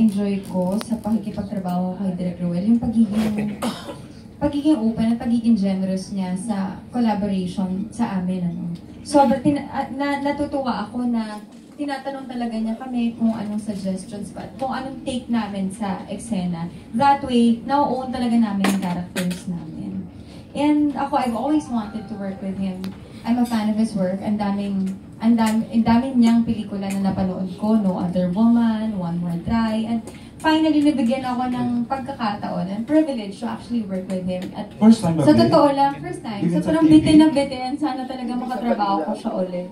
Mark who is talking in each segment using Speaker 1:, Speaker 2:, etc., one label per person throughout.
Speaker 1: enjoy ko sa pakikipagtrabaho kay Direk Ruel, yung pagiging open at pagiging generous niya sa collaboration sa amin. Natutuwa ako na tinatanong talaga niya kami kung anong suggestions pa, kung anong take namin sa eksena. That way, na-own talaga namin yung characters namin. And ako, I've always wanted to work with him. I'm a fan of his work. Ang daming niyang pelikula na napanood ko, No Other Woman, One More Try, and finally, nabigyan ako ng pagkakataon and privilege to actually work with him. At
Speaker 2: first time ba?
Speaker 1: Sa totoo lang, first time. So parang bitin na bitin, sana talaga makatrabaho ko siya ulit.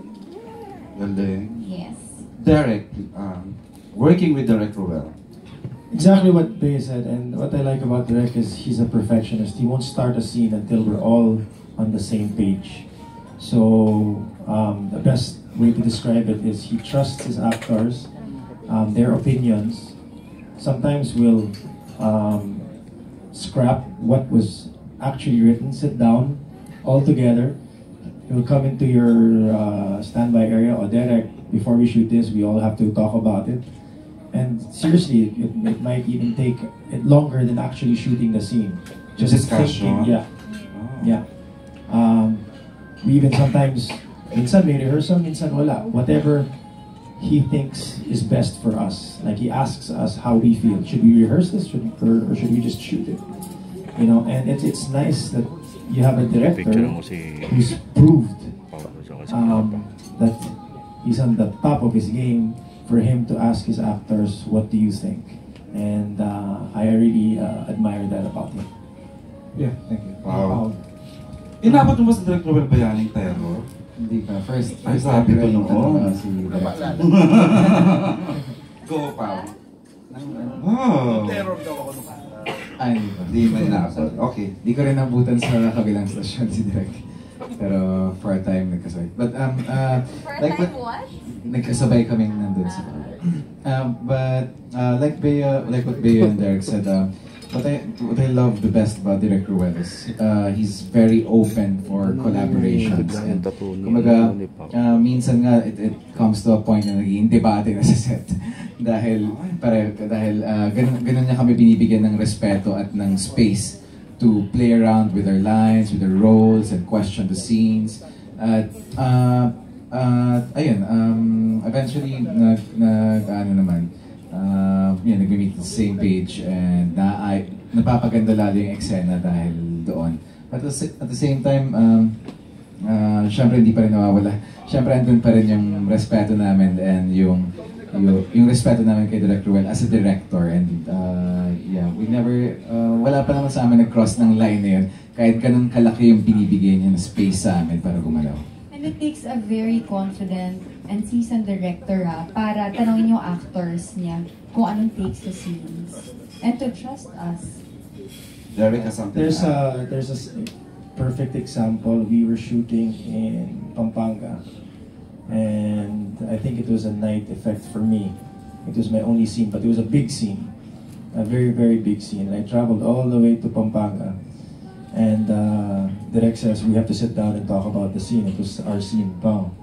Speaker 2: Galing.
Speaker 1: Yes.
Speaker 2: Derek, working with Derek Ruel.
Speaker 3: Exactly what Bea said, and what I like about Derek is he's a perfectionist. He won't start a scene until we're all on the same page. So the best way to describe it is he trusts his actors, their opinions. Sometimes we'll scrap what was actually written, sit down all together. He'll come into your standby area, or Derek, before we shoot this, we all have to talk about it. And seriously, it might even take it longer than actually shooting the scene. Just
Speaker 2: discussion.
Speaker 3: Thinking, yeah. We even sometimes, minsan may rehearsal, minsan wala. Whatever he thinks is best for us. Like he asks us how we feel. Should we rehearse this, or should we just shoot it? You know, and it's nice that you have a director who's proved that he's on the top of his game, for him to ask his actors, what do you think? And I really admire that about him.
Speaker 4: Yeah, thank you.
Speaker 2: Wow. Inabot mo ba sa Direk Ruel Bayaning Terror?
Speaker 4: Hindi pa. First
Speaker 2: sabi ko noon.
Speaker 4: Si
Speaker 2: Go, Pao. Oh.
Speaker 4: Terror daw ako nung Ay,
Speaker 2: Hindi ba inabot? Okay.
Speaker 4: Di ko rin nabutan sa kabilang stasyon si Direk. Pero for a time nagkasabay. But like what? Nagkasabay kaming nandun sa but like what Bea and Derek said, what I love the best about Direk Ruel is he's very open for collaborations. And kumaga, minsan nga it comes to a point na naging debate na sa set. dahil ganun niya kami binibigyan ng respeto at ng space to play around with our lines, with our roles, and question the scenes. At eventually nag-meet the same page, and napapaganda lalo yung eksena dahil doon. But at the same time, syempre hindi pa rin nawawala. Syempre andun pa rin yung respeto namin and yung respeto namin kay Direk Ruel as a director. And we never, wala pa naman sa amin nag-cross ng line na yun, kahit ganun kalaki yung binibigay niya na space sa amin para gumalaw.
Speaker 1: And it takes a very confident and seasoned director para tanongin yung actors niya kung anong takes sa scenes. And to trust us.
Speaker 2: Derek has something.
Speaker 3: There's a perfect example. We were shooting in Pampanga, and I think it was a night effect for me. It was my only scene, but it was a big scene, a very, very big scene. And I traveled all the way to Pampanga, and Direk says we have to sit down and talk about the scene. It was our scene. Wow.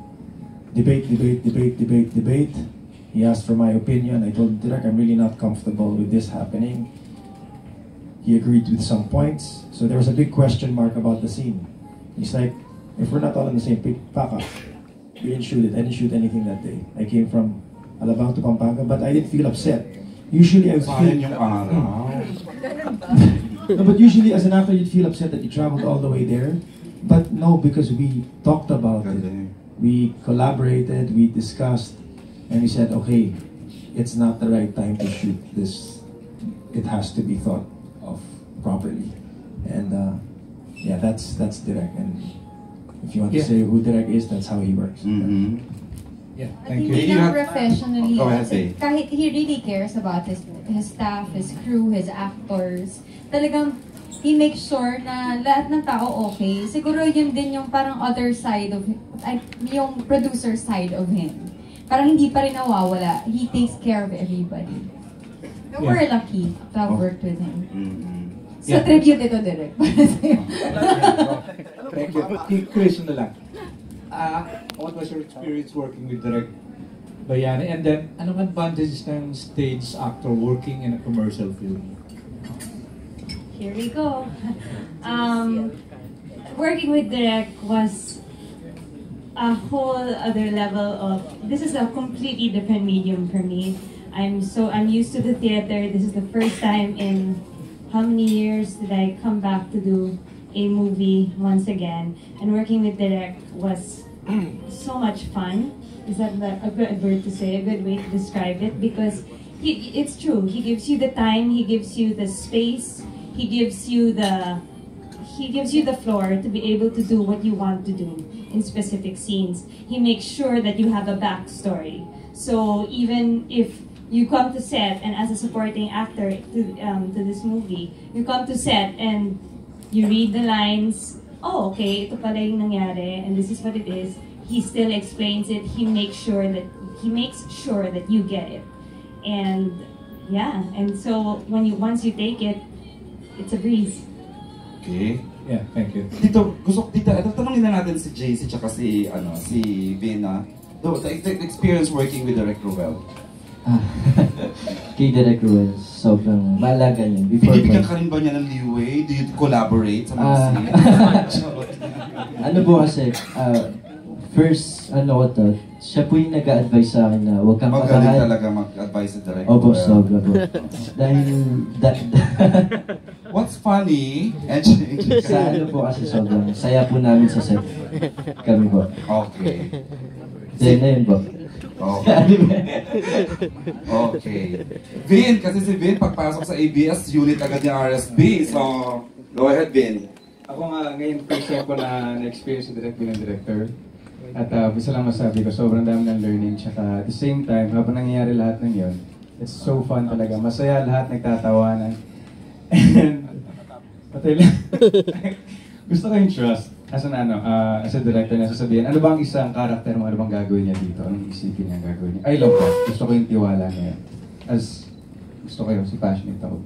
Speaker 3: Debate. He asked for my opinion. I told Direk I'm really not comfortable with this happening. He agreed with some points. So there was a big question mark about the scene. He's like, if we're not all on the same page, pack up. We didn't shoot it. I didn't shoot anything that day. I came from Alabang to Pampanga, but I didn't feel upset. Usually I would feel... No, but usually as an actor you'd feel upset that you traveled all the way there. But no, because we talked about it. We collaborated, we discussed, and we said, okay, it's not the right time to shoot this. It has to be thought of properly. And that's Direk. And if you want to say who Direk is, that's how he works.
Speaker 2: Mm-hmm.
Speaker 4: Yeah,
Speaker 1: At
Speaker 4: thank you.
Speaker 1: hindi lang professionally,
Speaker 2: Go ahead, Bea.
Speaker 1: kahit he really cares about his staff, his crew, his actors. Talagang he makes sure na lahat ng tao okay. Siguro yun din yung parang other side of yung producer side of him. Parang hindi pa rin nawawala. He takes care of everybody. We're lucky to have worked with him. So tribute ito, Direk.
Speaker 4: Thank you. Question na lang. What was your experience working with Direk
Speaker 5: Bayani. And then, anong advantages ng stage actor working in a commercial film?
Speaker 6: Here we go. Working with Direk was a whole other level of, this is a completely different medium for me. I'm used to the theater. This is the first time in how many years did I come back to do a movie once again. And working with Direk was so much fun. Is that a good word to say, a good way to describe it? Because it's true. He gives you the time, he gives you the space, he gives you the floor to be able to do what you want to do in specific scenes. He makes sure that you have a backstory. So even if you come to set, and as a supporting actor to this movie, you come to set and you read the lines, oh, okay, ito pala yung nangyari, and this is what it is. He still explains it. He makes sure that you get it. And yeah, and so once you take it, it's a breeze.
Speaker 2: Okay.
Speaker 5: Yeah, thank you.
Speaker 2: Dito, tanongin na natin si JC tsaka si Bina. The experience working with Direk Ruel.
Speaker 7: Kay Direk Ruel, sobrang malaga niya.
Speaker 2: Binibigyan ka rin ba niya ng leeway? Do you collaborate sa mga scene?
Speaker 7: Ano po kasi, first, siya po yung nag-a-advise sa akin na huwag kang
Speaker 2: magaling
Speaker 7: kakahan.
Speaker 2: talaga mag-advise sa Direk
Speaker 7: Opo,
Speaker 2: Ruel.
Speaker 7: sobra po. Dahil,
Speaker 2: What's funny?
Speaker 7: sa ano po kasi sobrang saya po namin sa set. Kami po.
Speaker 2: Okay.
Speaker 7: Then, ayun po.
Speaker 2: Okay. Okay. Vin, kasi si Vin, pagpasok sa ABS, unit agad yung RSB. So, go ahead, Vin.
Speaker 4: Ako nga, ngayon first time ko na na-experience yung direct bilang director. At isa lang masabi ko, sobrang dami ng learning. Tsaka at the same time, habang nangyayari lahat ng yun, it's so fun talaga. Masaya lahat, nagtatawanan. And, patay lang. Gusto ko yung trust. As a director na sasabihin, ano bang isang karakter mo, ano bang gagawin niya dito? Anong isipin niya gagawin niya? Ay, lang po. Gusto ko yung tiwala niya. As, gusto ko yung si passionate ako.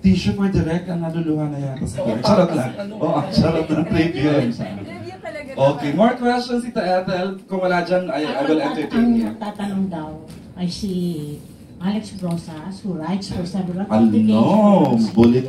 Speaker 2: Tissue for Direk, ang naluluha na yata sa Direk. Charot lang. Charot lang. Preview. Okay, more questions, Tita Ethel. Kung wala dyan, I will entertain you.
Speaker 8: Ang tatanong daw ay si Alex Brosas, who writes for several
Speaker 2: Ano?
Speaker 8: publications.
Speaker 2: Bullet